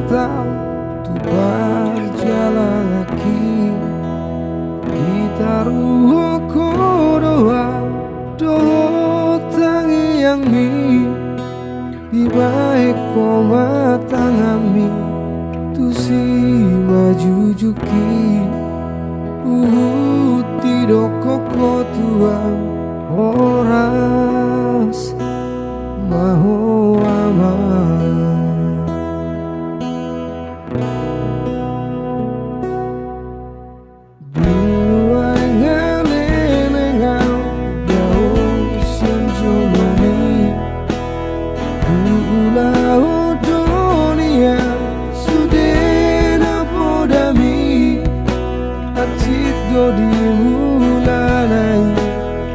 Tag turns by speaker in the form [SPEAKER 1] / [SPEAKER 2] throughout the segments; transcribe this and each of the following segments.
[SPEAKER 1] tahu tu berjalan lagi ditaruh doa doa tangi yang mi di baik koma tangami tu si maju juki tidak koko tua oras mahu aman. Dimulai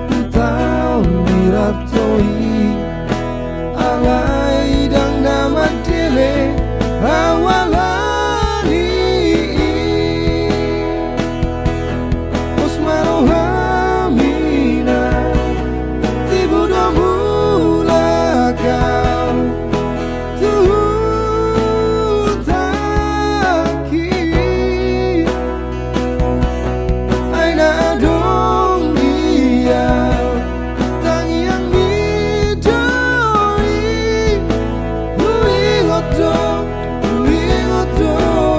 [SPEAKER 1] ku tahu diratoi alai dan nama dile awalani osmaro hamina tibu do mula kau tuh taki aina dong dia tangi yang midoi hui ngoto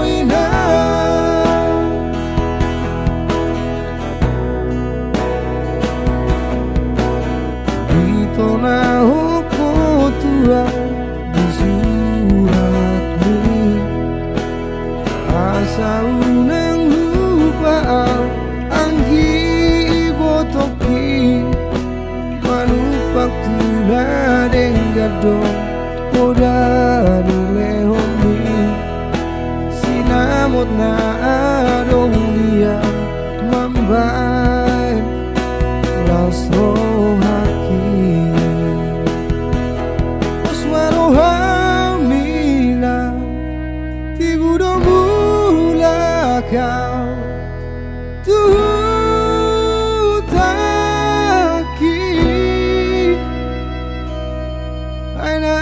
[SPEAKER 1] ina ditona hoko tua di surat ni asa unang lupa anggi botoki manupak tula denggado koda dilehomi sinamot na adong dia mambain lasro haki osmaro hamila tibudo mula kau tuh taki aina